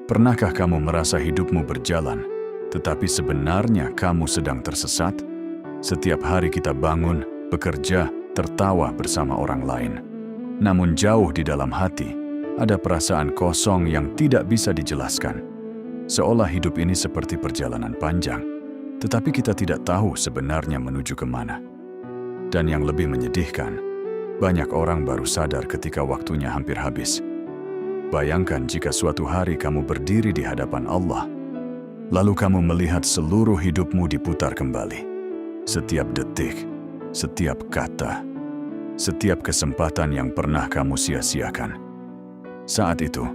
Pernahkah kamu merasa hidupmu berjalan, tetapi sebenarnya kamu sedang tersesat? Setiap hari kita bangun, bekerja, tertawa bersama orang lain. Namun jauh di dalam hati, ada perasaan kosong yang tidak bisa dijelaskan. Seolah hidup ini seperti perjalanan panjang, tetapi kita tidak tahu sebenarnya menuju kemana. Dan yang lebih menyedihkan, banyak orang baru sadar ketika waktunya hampir habis. Bayangkan jika suatu hari kamu berdiri di hadapan Allah, lalu kamu melihat seluruh hidupmu diputar kembali. Setiap detik, setiap kata, setiap kesempatan yang pernah kamu sia-siakan. Saat itu,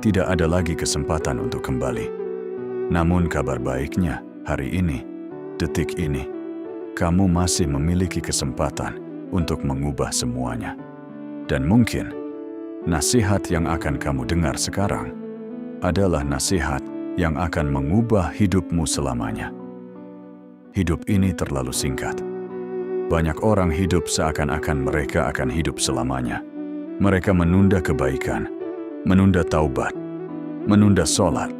tidak ada lagi kesempatan untuk kembali. Namun kabar baiknya, hari ini, detik ini, kamu masih memiliki kesempatan untuk mengubah semuanya. Dan mungkin, nasihat yang akan kamu dengar sekarang adalah nasihat yang akan mengubah hidupmu selamanya. Hidup ini terlalu singkat. Banyak orang hidup seakan-akan mereka akan hidup selamanya. Mereka menunda kebaikan, menunda taubat, menunda sholat,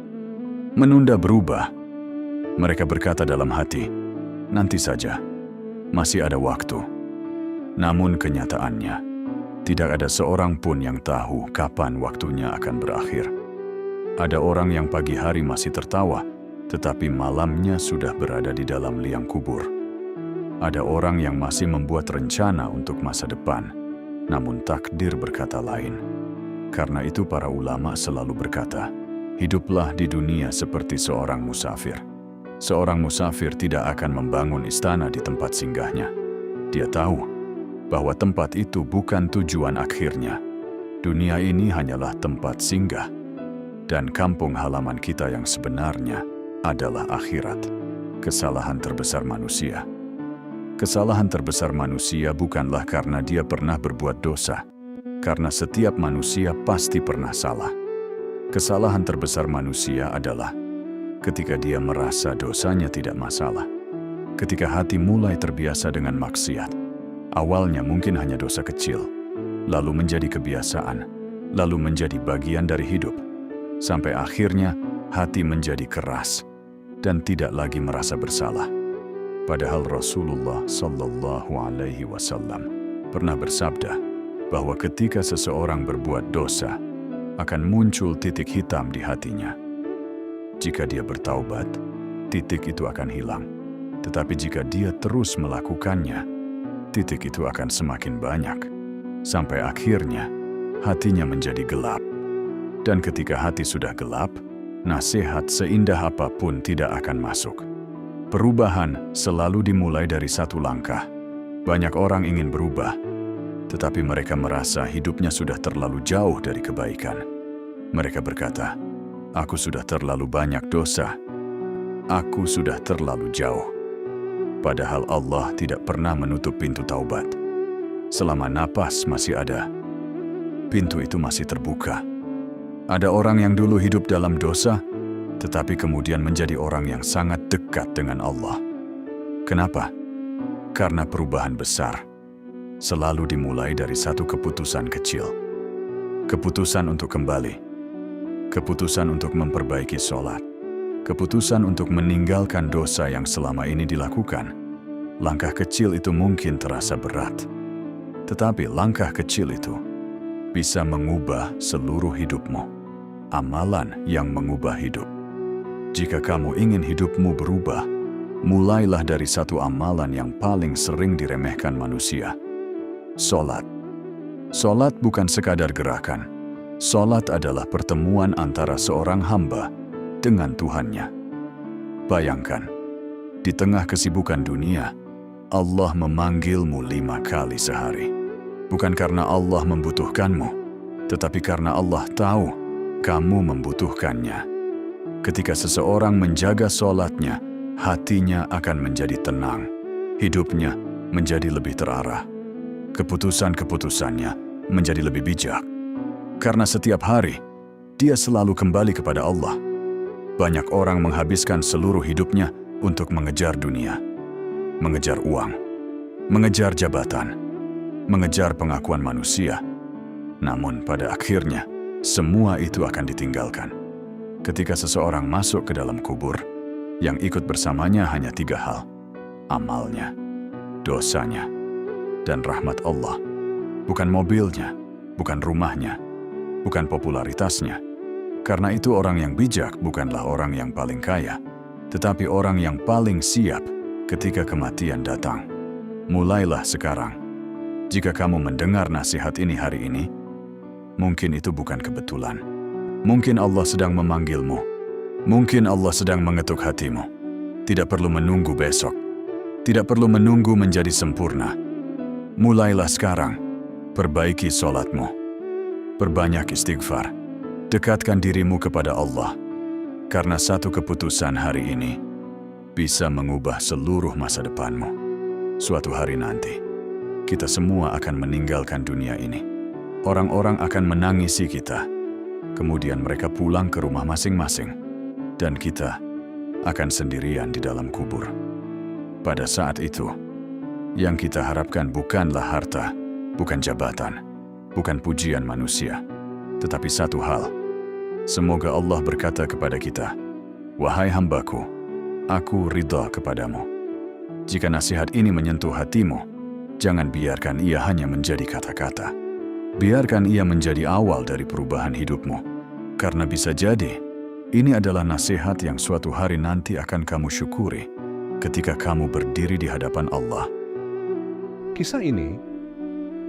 menunda berubah. Mereka berkata dalam hati, nanti saja, masih ada waktu. Namun kenyataannya, tidak ada seorang pun yang tahu kapan waktunya akan berakhir. Ada orang yang pagi hari masih tertawa, tetapi malamnya sudah berada di dalam liang kubur. Ada orang yang masih membuat rencana untuk masa depan, namun takdir berkata lain. Karena itu para ulama selalu berkata, hiduplah di dunia seperti seorang musafir. Seorang musafir tidak akan membangun istana di tempat singgahnya. Dia tahu bahwa tempat itu bukan tujuan akhirnya. Dunia ini hanyalah tempat singgah. Dan kampung halaman kita yang sebenarnya adalah akhirat. Kesalahan terbesar manusia. Kesalahan terbesar manusia bukanlah karena dia pernah berbuat dosa, karena setiap manusia pasti pernah salah. Kesalahan terbesar manusia adalah ketika dia merasa dosanya tidak masalah. Ketika hati mulai terbiasa dengan maksiat. Awalnya mungkin hanya dosa kecil, lalu menjadi kebiasaan, lalu menjadi bagian dari hidup. Sampai akhirnya hati menjadi keras dan tidak lagi merasa bersalah. Padahal Rasulullah Shallallahu Alaihi Wasallam pernah bersabda bahwa ketika seseorang berbuat dosa, akan muncul titik hitam di hatinya. Jika dia bertaubat, titik itu akan hilang. Tetapi jika dia terus melakukannya, titik itu akan semakin banyak. Sampai akhirnya, hatinya menjadi gelap. Dan ketika hati sudah gelap, nasihat seindah apapun tidak akan masuk. Perubahan selalu dimulai dari satu langkah. Banyak orang ingin berubah, tetapi mereka merasa hidupnya sudah terlalu jauh dari kebaikan. Mereka berkata, aku sudah terlalu banyak dosa. Aku sudah terlalu jauh. Padahal Allah tidak pernah menutup pintu taubat. Selama napas masih ada, pintu itu masih terbuka. Ada orang yang dulu hidup dalam dosa, tetapi kemudian menjadi orang yang sangat dekat dengan Allah. Kenapa? Karena perubahan besar selalu dimulai dari satu keputusan kecil. Keputusan untuk kembali. Keputusan untuk memperbaiki sholat. Keputusan untuk meninggalkan dosa yang selama ini dilakukan. Langkah kecil itu mungkin terasa berat. Tetapi langkah kecil itu bisa mengubah seluruh hidupmu. Amalan yang mengubah hidup. Jika kamu ingin hidupmu berubah, mulailah dari satu amalan yang paling sering diremehkan manusia. Sholat. Sholat bukan sekadar gerakan. Sholat adalah pertemuan antara seorang hamba dengan Tuhannya. Bayangkan, di tengah kesibukan dunia, Allah memanggilmu 5 kali sehari. Bukan karena Allah membutuhkanmu, tetapi karena Allah tahu kamu membutuhkannya. Ketika seseorang menjaga sholatnya, hatinya akan menjadi tenang, hidupnya menjadi lebih terarah, keputusan-keputusannya menjadi lebih bijak. Karena setiap hari, dia selalu kembali kepada Allah. Banyak orang menghabiskan seluruh hidupnya untuk mengejar dunia, mengejar uang, mengejar jabatan, mengejar pengakuan manusia. Namun pada akhirnya, semua itu akan ditinggalkan. Ketika seseorang masuk ke dalam kubur, yang ikut bersamanya hanya 3 hal: amalnya, dosanya, dan rahmat Allah. Bukan mobilnya, bukan rumahnya, bukan popularitasnya. Karena itu orang yang bijak bukanlah orang yang paling kaya, tetapi orang yang paling siap ketika kematian datang. Mulailah sekarang. Jika kamu mendengar nasihat ini hari ini, mungkin itu bukan kebetulan. Mungkin Allah sedang memanggilmu. Mungkin Allah sedang mengetuk hatimu. Tidak perlu menunggu besok. Tidak perlu menunggu menjadi sempurna. Mulailah sekarang. Perbaiki sholatmu. Perbanyak istighfar. Dekatkan dirimu kepada Allah. Karena satu keputusan hari ini bisa mengubah seluruh masa depanmu. Suatu hari nanti, kita semua akan meninggalkan dunia ini. Orang-orang akan menangisi kita. Kemudian mereka pulang ke rumah masing-masing. Dan kita akan sendirian di dalam kubur. Pada saat itu, yang kita harapkan bukanlah harta, bukan jabatan, bukan pujian manusia, tetapi satu hal. Semoga Allah berkata kepada kita, "Wahai hambaku, aku ridha kepadamu." Jika nasihat ini menyentuh hatimu, jangan biarkan ia hanya menjadi kata-kata. Biarkan ia menjadi awal dari perubahan hidupmu. Karena bisa jadi, ini adalah nasihat yang suatu hari nanti akan kamu syukuri ketika kamu berdiri di hadapan Allah. Kisah ini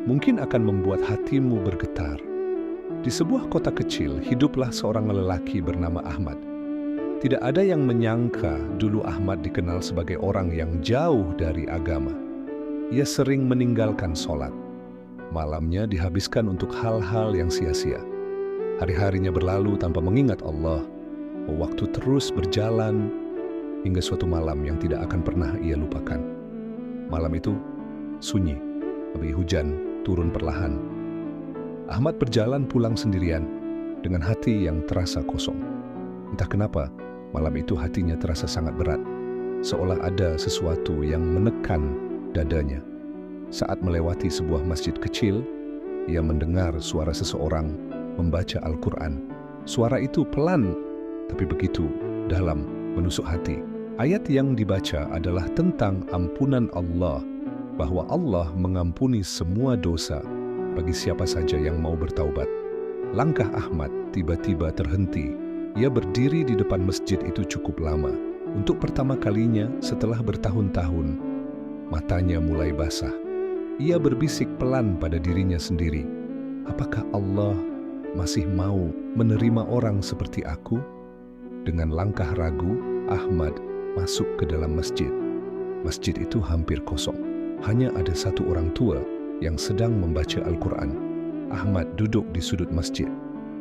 mungkin akan membuat hatimu bergetar. Di sebuah kota kecil, hiduplah seorang lelaki bernama Ahmad. Tidak ada yang menyangka dulu Ahmad dikenal sebagai orang yang jauh dari agama. Ia sering meninggalkan sholat. Malamnya dihabiskan untuk hal-hal yang sia-sia. Hari-harinya berlalu tanpa mengingat Allah. Waktu terus berjalan hingga suatu malam yang tidak akan pernah ia lupakan. Malam itu sunyi, tapi hujan turun perlahan. Ahmad berjalan pulang sendirian dengan hati yang terasa kosong. Entah kenapa, malam itu hatinya terasa sangat berat, seolah ada sesuatu yang menekan dadanya. Saat melewati sebuah masjid kecil, ia mendengar suara seseorang membaca Al-Quran. Suara itu pelan, tapi begitu dalam, menusuk hati. Ayat yang dibaca adalah tentang ampunan Allah, bahwa Allah mengampuni semua dosa bagi siapa saja yang mau bertaubat. Langkah Ahmad tiba-tiba terhenti. Ia berdiri di depan masjid itu cukup lama. Untuk pertama kalinya setelah bertahun-tahun, matanya mulai basah. Ia berbisik pelan pada dirinya sendiri, "Apakah Allah masih mau menerima orang seperti aku?" Dengan langkah ragu, Ahmad masuk ke dalam masjid. Masjid itu hampir kosong. Hanya ada satu orang tua yang sedang membaca Al-Quran. Ahmad duduk di sudut masjid.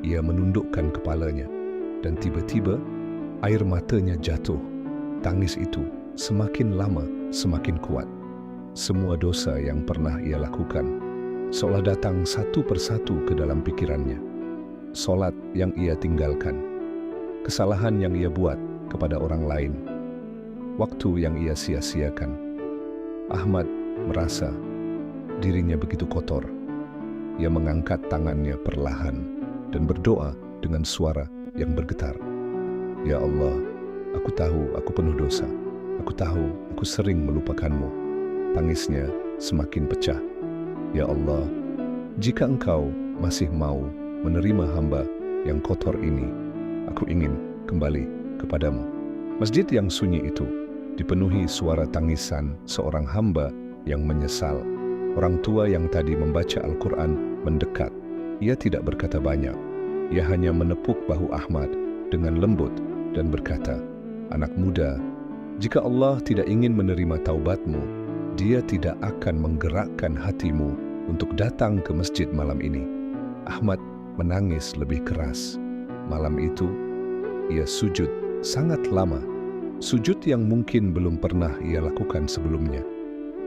Ia menundukkan kepalanya. Dan tiba-tiba, air matanya jatuh. Tangis itu semakin lama, semakin kuat. Semua dosa yang pernah ia lakukan seolah datang satu persatu ke dalam pikirannya. Solat yang ia tinggalkan, kesalahan yang ia buat kepada orang lain, waktu yang ia sia-siakan. Ahmad merasa dirinya begitu kotor. Ia mengangkat tangannya perlahan dan berdoa dengan suara yang bergetar. "Ya Allah, aku tahu aku penuh dosa. Aku tahu aku sering melupakanmu." Tangisnya semakin pecah. "Ya Allah, jika Engkau masih mau menerima hamba yang kotor ini, aku ingin kembali kepadamu." Masjid yang sunyi itu dipenuhi suara tangisan seorang hamba yang menyesal. Orang tua yang tadi membaca Al-Quran mendekat. Ia tidak berkata banyak. Ia hanya menepuk bahu Ahmad dengan lembut dan berkata, "Anak muda, jika Allah tidak ingin menerima taubatmu, Dia tidak akan menggerakkan hatimu untuk datang ke masjid malam ini." Ahmad menangis lebih keras. Malam itu, ia sujud sangat lama. Sujud yang mungkin belum pernah ia lakukan sebelumnya.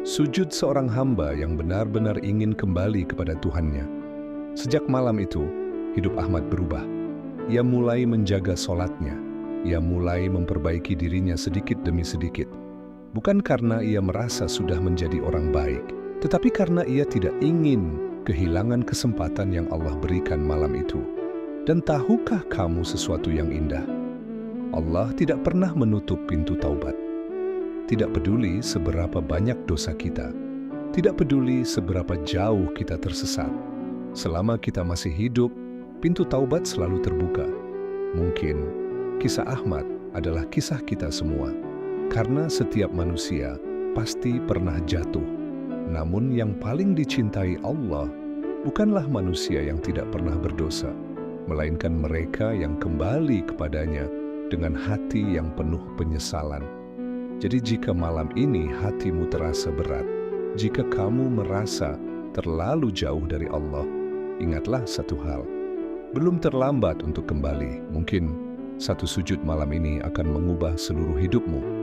Sujud seorang hamba yang benar-benar ingin kembali kepada Tuhannya. Sejak malam itu, hidup Ahmad berubah. Ia mulai menjaga solatnya. Ia mulai memperbaiki dirinya sedikit demi sedikit. Bukan karena ia merasa sudah menjadi orang baik, tetapi karena ia tidak ingin kehilangan kesempatan yang Allah berikan malam itu. Dan tahukah kamu sesuatu yang indah? Allah tidak pernah menutup pintu taubat. Tidak peduli seberapa banyak dosa kita, tidak peduli seberapa jauh kita tersesat. Selama kita masih hidup, pintu taubat selalu terbuka. Mungkin kisah Ahmad adalah kisah kita semua, karena setiap manusia pasti pernah jatuh. Namun yang paling dicintai Allah bukanlah manusia yang tidak pernah berdosa, melainkan mereka yang kembali kepadanya dengan hati yang penuh penyesalan. Jadi jika malam ini hatimu terasa berat, jika kamu merasa terlalu jauh dari Allah, ingatlah satu hal, belum terlambat untuk kembali. Mungkin satu sujud malam ini akan mengubah seluruh hidupmu.